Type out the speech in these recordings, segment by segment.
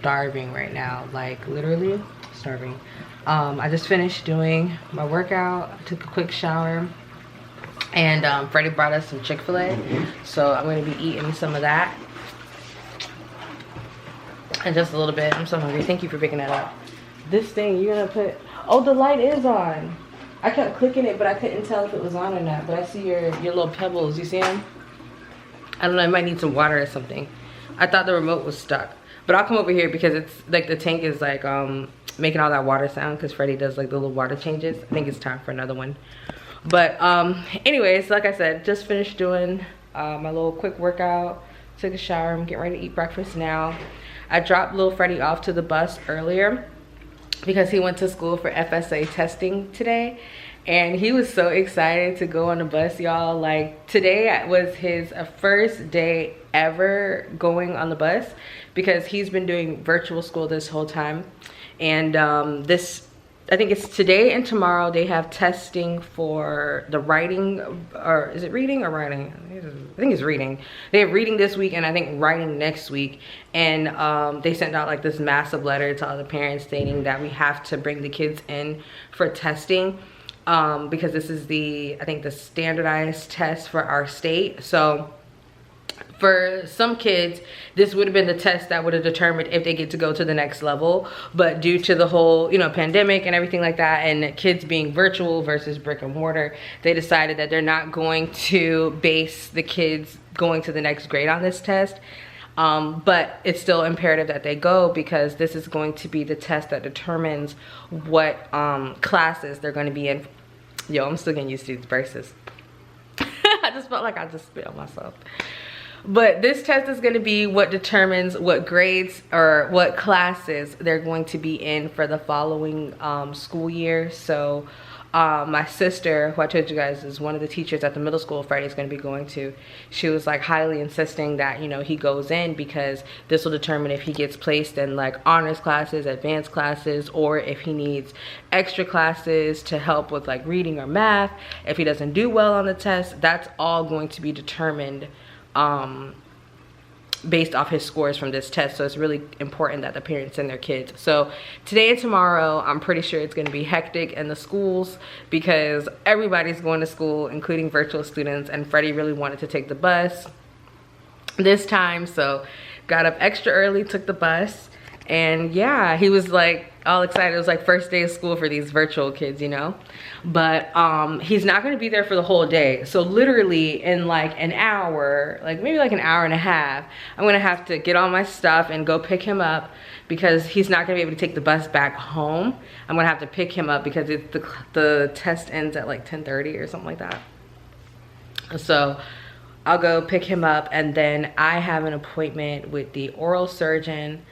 starving right now, like literally starving. I just finished doing my workout. I took a quick shower, and Freddie brought us some Chick-fil-A, so I'm gonna be eating some of that in just a little bit. I'm so hungry. Thank you for picking that up. This thing you're gonna put, oh, the light is on. I kept clicking it, but I couldn't tell if it was on or not. But I see your little pebbles. You see them? I don't know, I might need some water or something. I thought the remote was stuck. But I'll come over here because it's like the tank is like making all that water sound because Freddie does like the little water changes. I think it's time for another one. But anyways, like I said, just finished doing my little quick workout. Took a shower. I'm getting ready to eat breakfast now. I dropped little Freddie off to the bus earlier because he went to school for FSA testing today. And he was so excited to go on the bus, y'all. Like, today was his first day ever going on the bus because he's been doing virtual school this whole time. And I think it's today and tomorrow they have testing for the writing, or is it reading or writing? I think it's reading. They have reading this week and I think writing next week. And they sent out like this massive letter to all the parents stating that we have to bring the kids in for testing. Because this is I think the standardized test for our state. So for some kids, this would have been the test that would have determined if they get to go to the next level. But due to the whole, pandemic and everything like that, and kids being virtual versus brick and mortar, they decided that they're not going to base the kids going to the next grade on this test. But it's still imperative that they go because this is going to be the test that determines what classes they're going to be in. Yo, I'm still getting used to these braces. I just felt like I just spit on myself. But this test is going to be what determines what grades or what classes they're going to be in for the following school year. So my sister, who I told you guys is one of the teachers at the middle school Friday's going to be going to, she was like highly insisting that he goes in because this will determine if he gets placed in like honors classes, advanced classes, or if he needs extra classes to help with like reading or math. If he doesn't do well on the test, that's all going to be determined based off his scores from this test. So it's really important that the parents send their kids. So today and tomorrow, I'm pretty sure it's going to be hectic in the schools because everybody's going to school, including virtual students, and Freddie really wanted to take the bus this time, so got up extra early, took the bus, and yeah, he was like all excited. It was like first day of school for these virtual kids, but he's not going to be there for the whole day. So literally in like an hour, like maybe like an hour and a half, I'm going to have to get all my stuff and go pick him up because he's not going to be able to take the bus back home. I'm going to have to pick him up because the test ends at like 10:30 or something like that. So I'll go pick him up, and then I have an appointment with the oral surgeon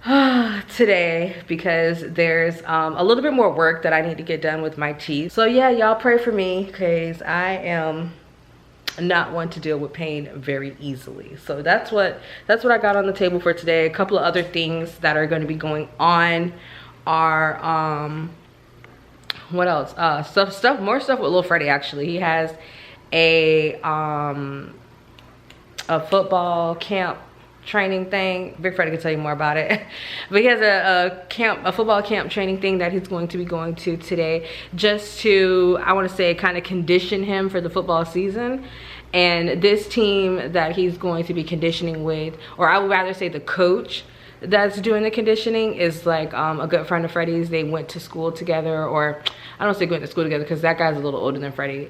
today because there's a little bit more work that I need to get done with my teeth. So yeah, y'all pray for me because I am not one to deal with pain very easily. So that's what I got on the table for today. A couple of other things that are going to be going on are what else? More stuff with little Freddie. Actually, he has a football camp training thing. Big Freddie can tell you more about it. But he has a football camp training thing that he's going to be going to today, just to, I want to say, kind of condition him for the football season. And this team that he's going to be conditioning with, or I would rather say the coach that's doing the conditioning, is like a good friend of Freddie's. They went to school together, or I don't say went to school together because that guy's a little older than Freddie.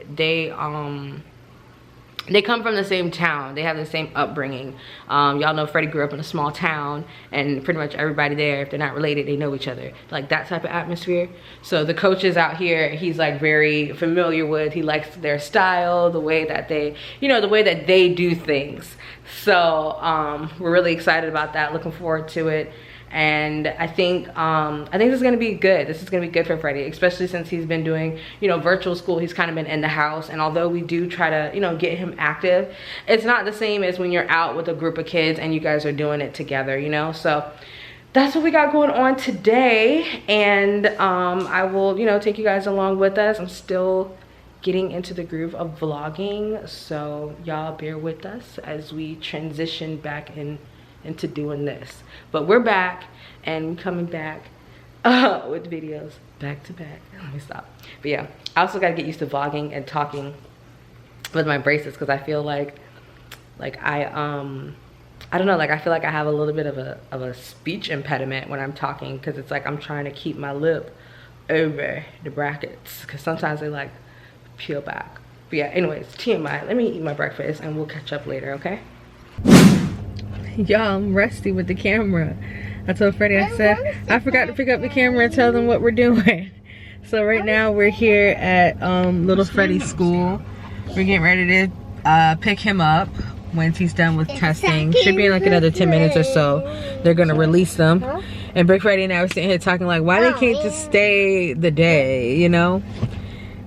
They come from the same town. They have the same upbringing. Y'all know Freddie grew up in a small town, and pretty much everybody there, if they're not related, they know each other. Like that type of atmosphere. So the coaches out here, he's like very familiar with. He likes their style, the way that they, the way that they do things. So we're really excited about that. Looking forward to it. And I think this is gonna be good. This is gonna be good for Freddie, especially since he's been doing, virtual school. He's kind of been in the house, and although we do try to, get him active, it's not the same as when you're out with a group of kids and you guys are doing it together, So that's what we got going on today, and I will, take you guys along with us. I'm still getting into the groove of vlogging, so y'all bear with us as we transition back in into doing this. But we're back and coming back with videos back to back. Let me stop. But yeah, I also got to get used to vlogging and talking with my braces, because I feel like I don't know, like I feel like I have a little bit of a speech impediment when I'm talking, because it's like I'm trying to keep my lip over the brackets, because sometimes they like peel back. But yeah, anyways, TMI. Let me eat my breakfast and we'll catch up later, okay? Y'all, I'm rusty with the camera. I told Freddie, I said, I forgot to pick up the camera and tell them what we're doing. So right now we're here at little Freddie's school. We're getting ready to pick him up once he's done with testing. Should be in like another 10 minutes or so. They're gonna release them. And Big Freddie and I were sitting here talking like, why they can't just stay the day, you know?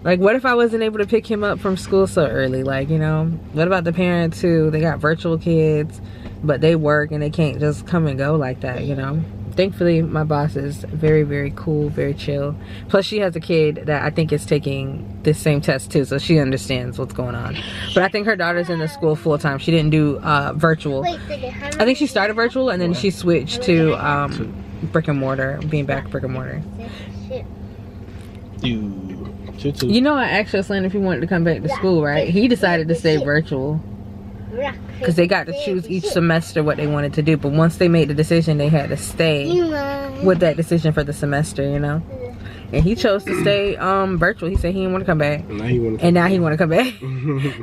Like, what if I wasn't able to pick him up from school so early? Like, you know, what about the parents who, they got virtual kids, but they work and they can't just come and go like that, you know? Thankfully, my boss is very, very cool, very chill. Plus, she has a kid that I think is taking this same test too, so she understands what's going on. But I think her daughter's in the school full time. She didn't do virtual. I think she started virtual and then she switched to brick and mortar, being back brick and mortar. You know, I asked Aslan if he wanted to come back to school, right? He decided to stay virtual because they got to choose each semester what they wanted to do. But once they made the decision, they had to stay with that decision for the semester, you know? And he chose to stay virtual. He said he didn't want to come back. And now he want to come back.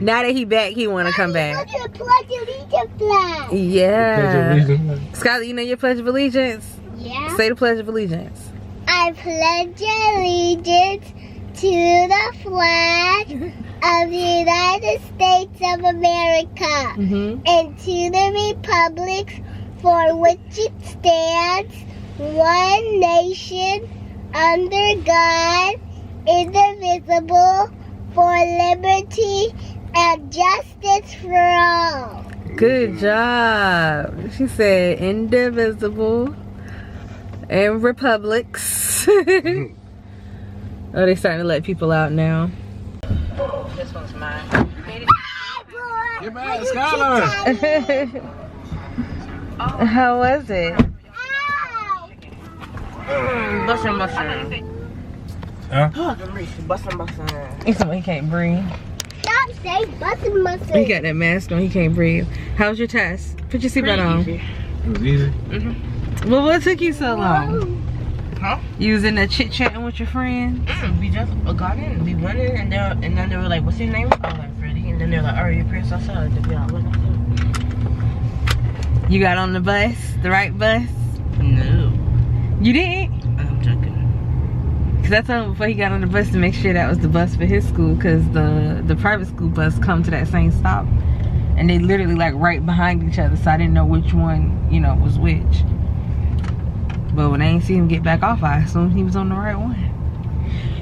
Now that he back, he want to come back. Yeah. Skylar, you know your Pledge of Allegiance? Yeah. Say the Pledge of Allegiance. I pledge allegiance to the flag of the United States of America and to the republic for which it stands, one nation, under God, indivisible, for liberty and justice for all. Good job. She said indivisible and republics. Oh, they starting to let people out now. This one's mine. Get back, Skylar. How was it? Bussin'. Huh? He can't breathe. Stop saying bussin'. He got that mask on, he can't breathe. How was your test? Put your seatbelt on. It was easy. Well, what took you so long? Huh? You was in there chit-chatting with your friends? We just got in. We went in and then they were like, what's your name? I was like, Freddie. And then they're like, are you Chris? I said, to be like, what? You got on the bus? The right bus? No. You didn't? I'm joking. Because I told him before he got on the bus to make sure that was the bus for his school, because the private school bus come to that same stop. And they literally like right behind each other, so I didn't know which one, you know, was which. But when I ain't see him get back off, I assumed he was on the right one.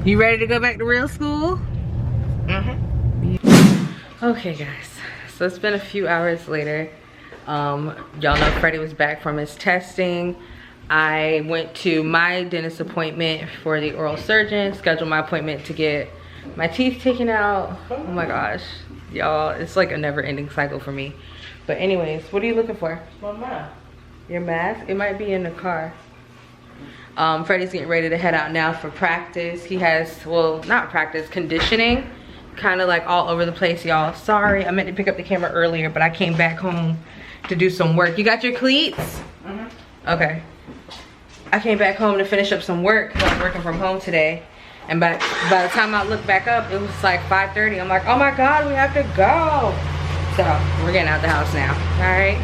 You ready to go back to real school? Okay, guys. So it's been a few hours later. Y'all know Freddie was back from his testing. I went to my dentist appointment for the oral surgeon, scheduled my appointment to get my teeth taken out. Oh my gosh. Y'all, it's like a never-ending cycle for me. But anyways, what are you looking for? My mask. Your mask? It might be in the car. Freddie's getting ready to head out now for practice. He has, well, not practice, conditioning. Kind of like all over the place, y'all. Sorry, I meant to pick up the camera earlier, but I came back home to do some work. You got your cleats? Okay. I came back home to finish up some work because I'm working from home today. And by the time I looked back up, it was like 5:30. I'm like, oh my God, we have to go. So we're getting out the house now, all right?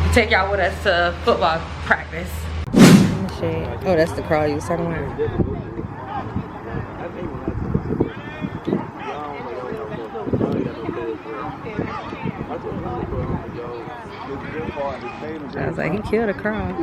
We'll take y'all with us to football practice. Oh, that's the crawl you was talking about. I was like, he killed a crawl.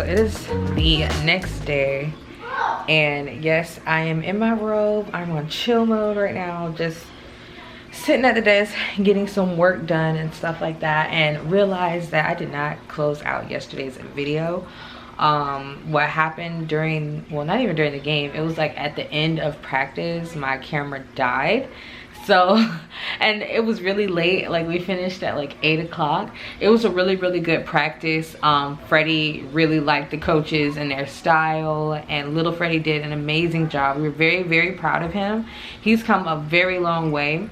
it is the next day, and yes, I am in my robe. I'm on chill mode right now, just sitting at the desk getting some work done and stuff like that, and realized that I did not close out yesterday's video. What happened during, well, not even during the game, it was like at the end of practice, my camera died. So, and it was really late, like we finished at like 8 o'clock. It was a really good practice. Freddie really liked the coaches and their style, and little Freddie did an amazing job. We were very proud of him. He's come a very long way,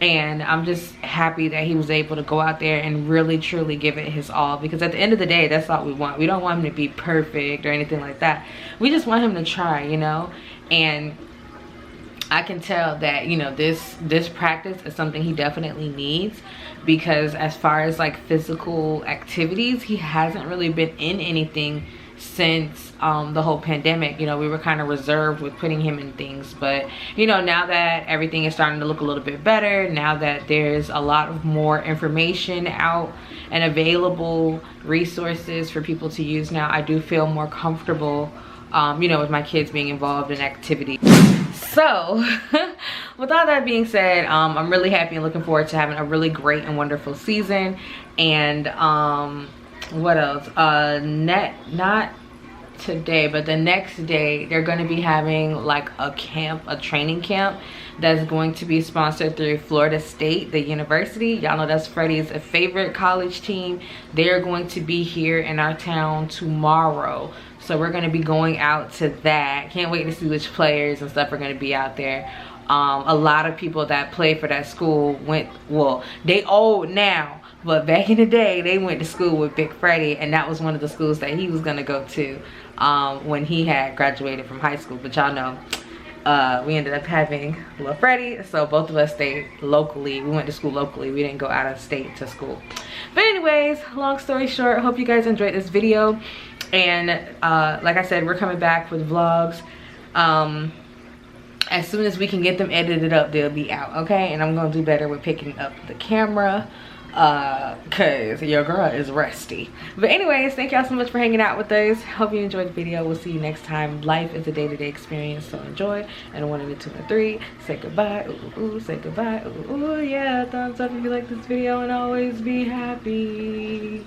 and I'm just happy that he was able to go out there and really truly give it his all, because at the end of the day, that's all we want. We don't want him to be perfect or anything like that. We just want him to try, you know. And I can tell that, you know, this practice is something he definitely needs, because as far as like physical activities, he hasn't really been in anything since the whole pandemic. You know, we were kind of reserved with putting him in things, but you know, now that everything is starting to look a little bit better, now that there's a lot of more information out and available resources for people to use now, I do feel more comfortable, you know, with my kids being involved in activities. So with all that being said, I'm really happy and looking forward to having a really great and wonderful season. And what else? Not today, but the next day, they're going to be having like a camp, a training camp that's going to be sponsored through Florida State, the university. Y'all know that's Freddie's favorite college team. They're going to be here in our town tomorrow, so we're going to be going out to that. Can't wait to see which players and stuff are going to be out there. A lot of people that play for that school went, well, they old now, but back in the day, they went to school with Big Freddie, and that was one of the schools that he was gonna go to when he had graduated from high school. But y'all know, we ended up having little Freddie, so both of us stayed locally. We went to school locally. We didn't go out of state to school. But anyways, long story short, hope you guys enjoyed this video. And like I said, we're coming back with vlogs. As soon as we can get them edited up, they'll be out, okay? And I'm gonna do better with picking up the camera, cause your girl is rusty. But anyways, thank y'all so much for hanging out with us. Hope you enjoyed the video. We'll see you next time. Life is a day-to-day experience, so enjoy. And 1 and a 2 and 3, say goodbye. Ooh, ooh, say goodbye. Ooh, ooh, yeah. Thumbs up if you like this video, and always be happy.